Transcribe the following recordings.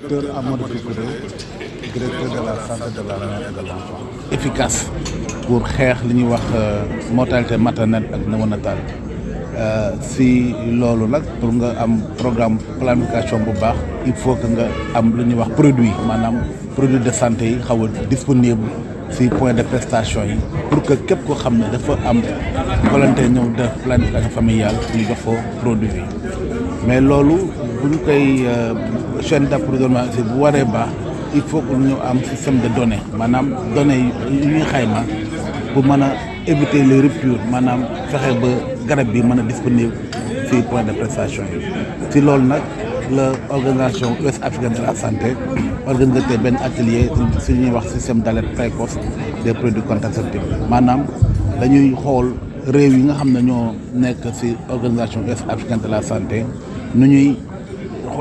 Docteur Amadou Touré, directeur de la santé de la mère et de l'enfant. Efficace pour xeex li ñuy wax mortalité maternelle ak néonatale si loolu nag pour nga am programme planification bu baax il faut que nga am lu ñuy wax produit maanaam produit de santé yi xaw a disponible si point de prestation yi pour que képp ko xam ne dafa am volonté ñëw def planification familiale ñu jox ko produit yi mais loolu bu ñu koy chaîne d'approvisionnement aussi bu waree baax il faut que ñu am système de données maanaam données yi ñuy xayma pour mën a éviter les ruptures maanaam fexe ba garab bi mën a disponible ci point de prestation yi ci loolu nag la organisation ouest africaine de la santé organisé benn atelier ci ñuy wax système d'alerte précoce des produits contraceptifs maanaam dañuy xool réew yi nga xam ne ñoo nekk ci organisation ouest africaine de la santé nu ñuy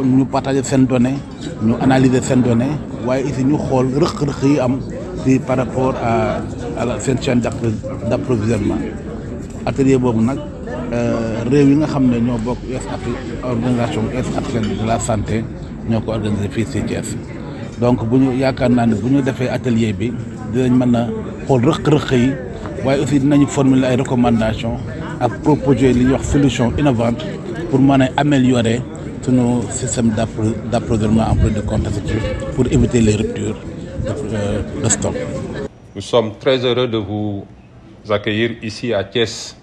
ñu partager seen données ñu analyser seen données waaye ici ñu xool rëq-rëq yi am ci par rapport à la seen chaîne d'approvisionnement atelier boobu nag réew yi nga xam ne ñoo bokk organisation ouest africaine de la santé ñoo ko organisé fii ci Thiès donc bu ñu yaakaar naa ne bu ñu defee atelier bi dinañ mën a xool rëq-rëq yi waaye aussi dinañu formuler ay recommandations ak proposer li ñuy wax solution innovante pour mën a améliorer nos systèmes d'approvisionnement en produits contraceptifs pour éviter les ruptures de stock. Nous sommes très heureux de vous accueillir ici à Thiès.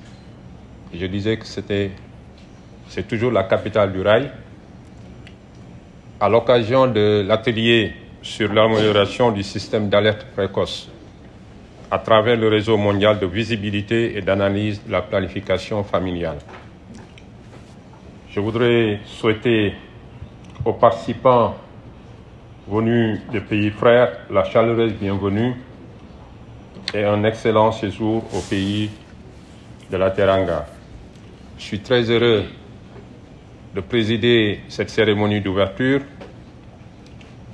Je disais que c'est toujours la capitale du rail. À l'occasion de l'atelier sur l'amélioration du système d'alerte précoce à travers le réseau mondial de visibilité et d'analyse de la planification familiale. Je voudrais souhaiter aux participants venus des pays frères la chaleureuse bienvenue et un excellent séjour au pays de la Teranga. Je suis très heureux de présider cette cérémonie d'ouverture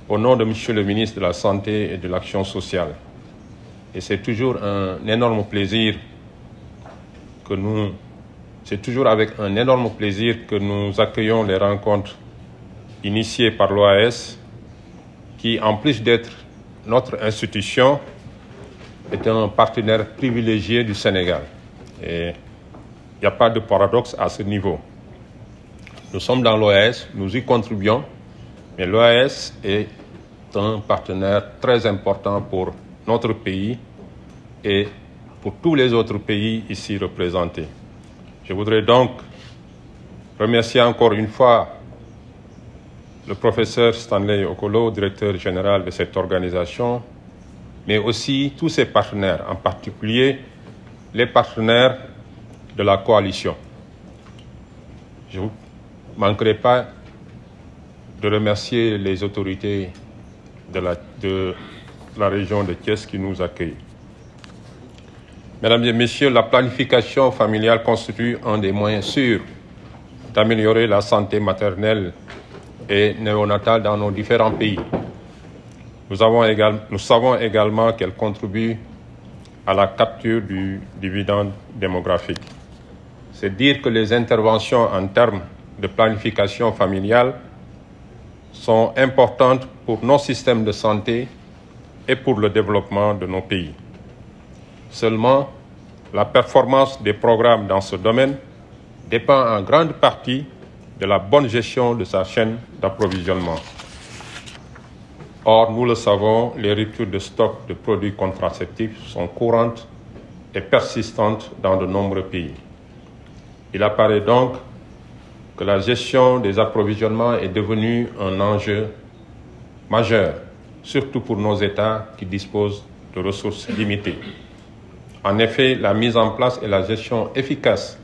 au nom de Monsieur le ministre de la Santé et de l'Action sociale. Et c'est toujours un énorme plaisir C'est toujours avec un énorme plaisir que nous accueillons les rencontres initiées par l'OAS, qui, en plus d'être notre institution, est un partenaire privilégié du Sénégal. Et il n'y a pas de paradoxe à ce niveau. Nous sommes dans l'OAS, nous y contribuons, mais l'OAS est un partenaire très important pour notre pays et pour tous les autres pays ici représentés. Je voudrais donc remercier encore une fois le professeur Stanley Okolo, directeur général de cette organisation, mais aussi tous ses partenaires, en particulier les partenaires de la coalition. Je ne manquerai pas de remercier les autorités de la région de Thiès qui nous accueillent. Mesdames et messieurs, la planification familiale constitue un des moyens sûrs d'améliorer la santé maternelle et néonatale dans nos différents pays. Nous savons également qu'elle contribue à la capture du dividende démographique. C'est dire que les interventions en termes de planification familiale sont importantes pour nos systèmes de santé et pour le développement de nos pays. Seulement, la performance des programmes dans ce domaine dépend en grande partie de la bonne gestion de sa chaîne d'approvisionnement. Or, nous le savons, les ruptures de stock de produits contraceptifs sont courantes et persistantes dans de nombreux pays. Il apparaît donc que la gestion des approvisionnements est devenue un enjeu majeur, surtout pour nos États qui disposent de ressources limitées. En effet, la mise en place et la gestion efficace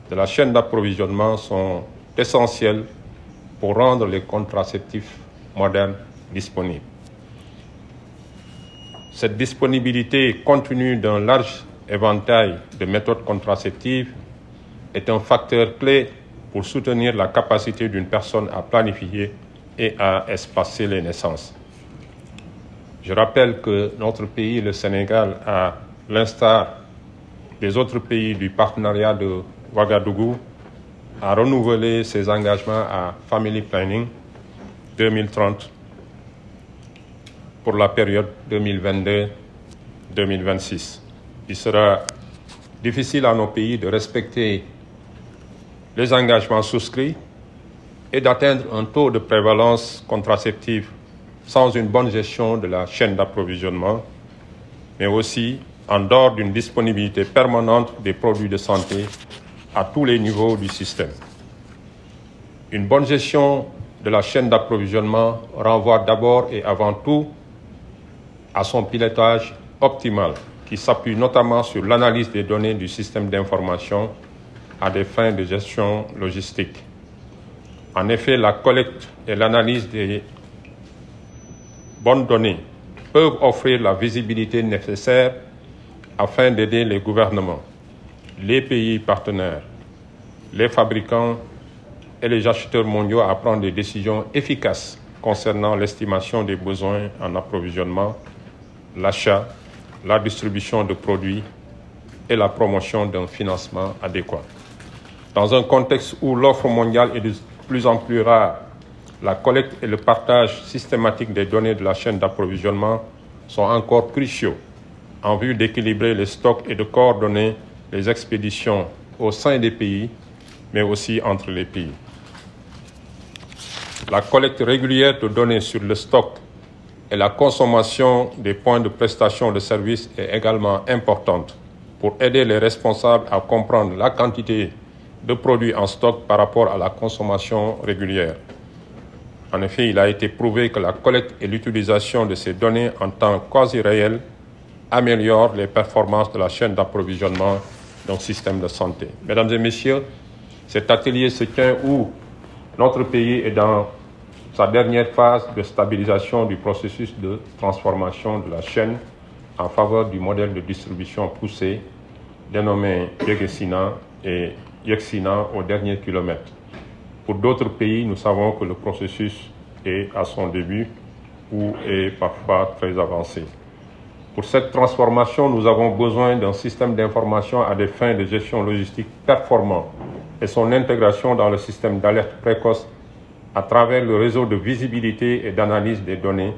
de la chaîne d'approvisionnement sont essentielles pour rendre les contraceptifs modernes disponibles. Cette disponibilité continue d'un large éventail de méthodes contraceptives est un facteur clé pour soutenir la capacité d'une personne à planifier et à espacer les naissances. Je rappelle que notre pays, le Sénégal, a l'instar des autres pays du partenariat de Ouagadougou, a renouvelé ses engagements à Family Planning 2030 pour la période 2022-2026. Il sera difficile à nos pays de respecter les engagements souscrits et d'atteindre un taux de prévalence contraceptive sans une bonne gestion de la chaîne d'approvisionnement, mais aussi en dehors d'une disponibilité permanente des produits de santé à tous les niveaux du système. Une bonne gestion de la chaîne d'approvisionnement renvoie d'abord et avant tout à son pilotage optimal, qui s'appuie notamment sur l'analyse des données du système d'information à des fins de gestion logistique. En effet, la collecte et l'analyse des bonnes données peuvent offrir la visibilité nécessaire afin d'aider les gouvernements, les pays partenaires, les fabricants et les acheteurs mondiaux à prendre des décisions efficaces concernant l'estimation des besoins en approvisionnement, l'achat, la distribution de produits et la promotion d'un financement adéquat. Dans un contexte où l'offre mondiale est de plus en plus rare, la collecte et le partage systématique des données de la chaîne d'approvisionnement sont encore cruciaux en vue d'équilibrer les stocks et de coordonner les expéditions au sein des pays, mais aussi entre les pays. La collecte régulière de données sur le stock et la consommation des points de prestation de services est également importante pour aider les responsables à comprendre la quantité de produits en stock par rapport à la consommation régulière. En effet, il a été prouvé que la collecte et l'utilisation de ces données en temps quasi réel améliorent les performances de la chaîne d'approvisionnement d'un système de santé. Mesdames et messieurs, cet atelier se tient où notre pays est dans sa dernière phase de stabilisation du processus de transformation de la chaîne en faveur du modèle de distribution poussé dénommé Yegesina et Yexina au dernier kilomètre. Pour d'autres pays, nous savons que le processus est à son début ou est parfois très avancé. Pour cette transformation, nous avons besoin d'un système d'information à des fins de gestion logistique performant et son intégration dans le système d'alerte précoce à travers le réseau de visibilité et d'analyse des données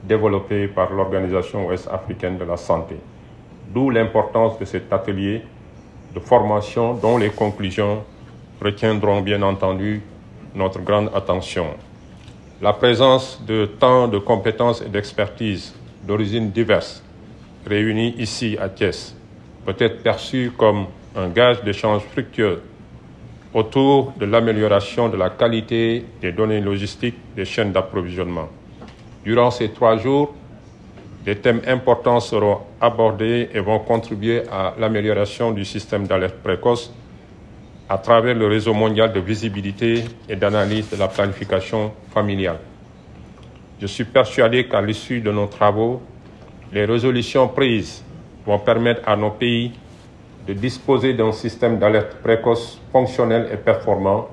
développé par l'Organisation ouest-africaine de la santé. D'où l'importance de cet atelier de formation dont les conclusions retiendront bien entendu notre grande attention. La présence de tant de compétences et d'expertise d'origines diverses réunies ici à Thiès peut être perçue comme un gage d'échange fructueux autour de l'amélioration de la qualité des données logistiques des chaînes d'approvisionnement. Durant ces 3 jours, des thèmes importants seront abordés et vont contribuer à l'amélioration du système d'alerte précoce à travers le réseau mondial de visibilité et d'analyse de la planification familiale. Je suis persuadé qu'à l'issue de nos travaux, les résolutions prises vont permettre à nos pays de disposer d'un système d'alerte précoce fonctionnel et performant,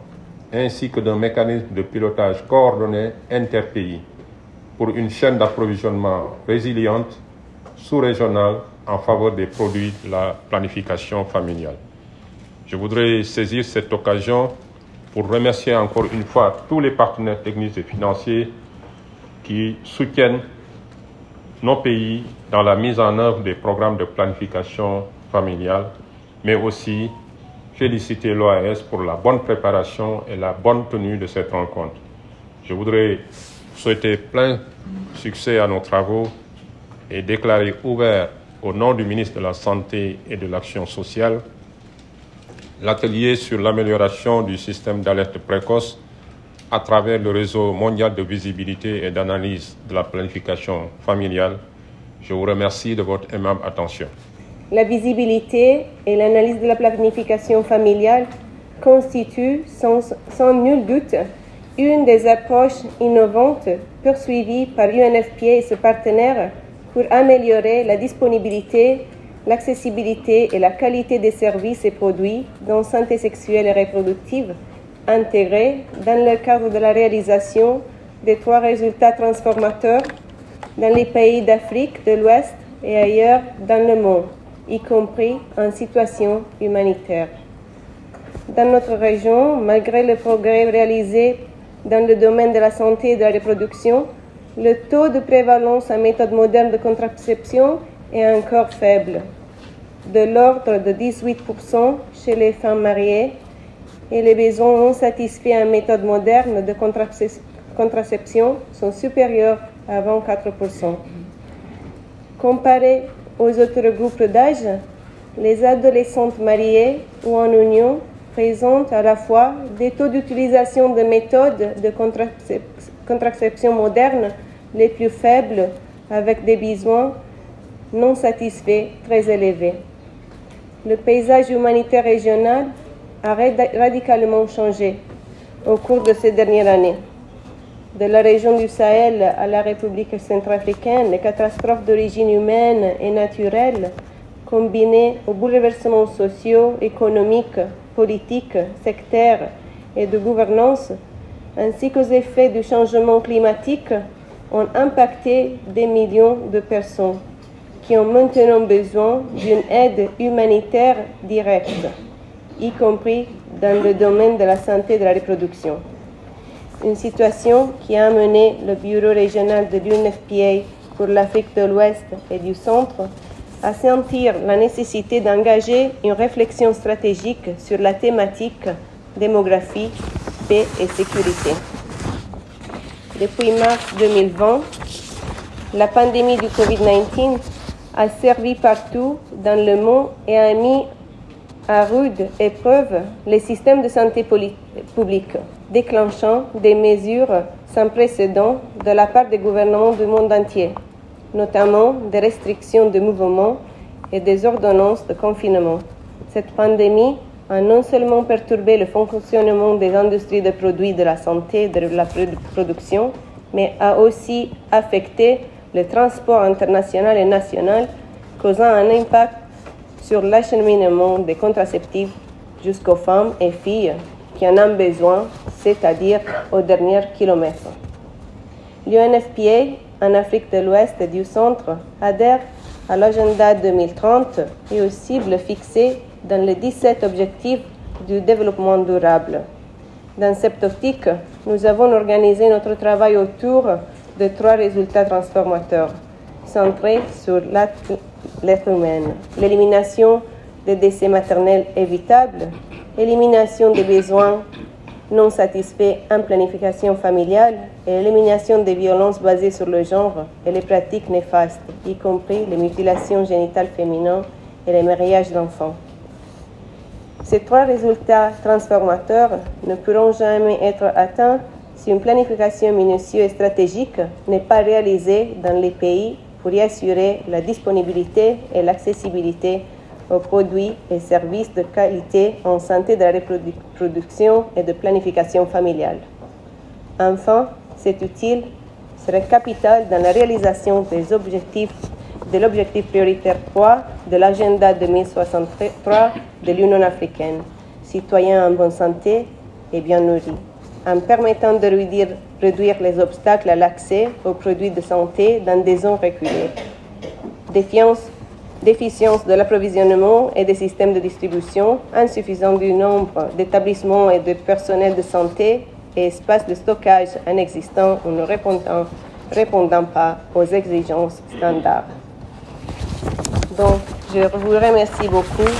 ainsi que d'un mécanisme de pilotage coordonné interpays pour une chaîne d'approvisionnement résiliente, sous-régionale, en faveur des produits de la planification familiale. Je voudrais saisir cette occasion pour remercier encore une fois tous les partenaires techniques et financiers qui soutiennent nos pays dans la mise en œuvre des programmes de planification familiale, mais aussi féliciter l'OAS pour la bonne préparation et la bonne tenue de cette rencontre. Je voudrais souhaiter plein succès à nos travaux et déclarer ouvert au nom du ministre de la Santé et de l'Action sociale l'atelier sur l'amélioration du système d'alerte précoce à travers le réseau mondial de visibilité et d'analyse de la planification familiale. Je vous remercie de votre aimable attention. La visibilité et l'analyse de la planification familiale constituent sans nul doute une des approches innovantes poursuivies par l'UNFPA et ses partenaires pour améliorer la disponibilité, l'accessibilité et la qualité des services et produits dans santé sexuelle et reproductive intégrés dans le cadre de la réalisation des 3 résultats transformateurs dans les pays d'Afrique de l'Ouest et ailleurs dans le monde, y compris en situation humanitaire. Dans notre région, malgré le progrès réalisé dans le domaine de la santé et de la reproduction, le taux de prévalence en méthode moderne de contraception est encore faible, de l'ordre de 18% chez les femmes mariées, et les besoins non satisfaits en méthode moderne de contraception sont supérieurs à 24%. Comparé aux autres groupes d'âge, les adolescentes mariées ou en union présentent à la fois des taux d'utilisation de méthodes de contraception moderne les plus faibles, avec des besoins non satisfaits très élevés. Le paysage humanitaire régional a radicalement changé au cours de ces dernières années. De la région du Sahel à la République centrafricaine, les catastrophes d'origine humaine et naturelle, combinées aux bouleversements sociaux, économiques, politiques, sectaires et de gouvernance, ainsi qu'aux effets du changement climatique, ont impacté des millions de personnes qui ont maintenant besoin d'une aide humanitaire directe, y compris dans le domaine de la santé et de la reproduction. Une situation qui a amené le bureau régional de l'UNFPA pour l'Afrique de l'Ouest et du Centre à sentir la nécessité d'engager une réflexion stratégique sur la thématique démographie, paix et sécurité. Depuis mars 2020, la pandémie du Covid-19 a servi partout dans le monde et a mis à rude épreuve les systèmes de santé publique, déclenchant des mesures sans précédent de la part des gouvernements du monde entier, notamment des restrictions de mouvement et des ordonnances de confinement. Cette pandémie a non seulement perturbé le fonctionnement des industries de produits de la santé et de la production, mais a aussi affecté le transport international et national, causant un impact sur l'acheminement des contraceptifs jusqu'aux femmes et filles qui en ont besoin, c'est-à-dire aux derniers kilomètres. L'UNFPA en Afrique de l'Ouest et du Centre adhère à l'agenda 2030 et aux cibles fixées dans les 17 objectifs du développement durable. Dans cette optique, nous avons organisé notre travail autour de 3 résultats transformateurs, centrés sur l'être humain: l'élimination des décès maternels évitables, l'élimination des besoins non satisfaits en planification familiale et l'élimination des violences basées sur le genre et les pratiques néfastes, y compris les mutilations génitales féminines et les mariages d'enfants. Ces 3 résultats transformateurs ne pourront jamais être atteints si une planification minutieuse et stratégique n'est pas réalisée dans les pays pour y assurer la disponibilité et l'accessibilité aux produits et services de qualité en santé de la reproduction et de planification familiale. Enfin, cet outil serait capital dans la réalisation des objectifs de l'objectif prioritaire 3 de l'agenda 2063 de l'Union africaine, citoyens en bonne santé et bien nourris, en permettant de réduire les obstacles à l'accès aux produits de santé dans des zones reculées, déficience de l'approvisionnement et des systèmes de distribution, insuffisance du nombre d'établissements et de personnel de santé et espaces de stockage inexistants ou ne répondant pas aux exigences standards. Donc, je vous remercie beaucoup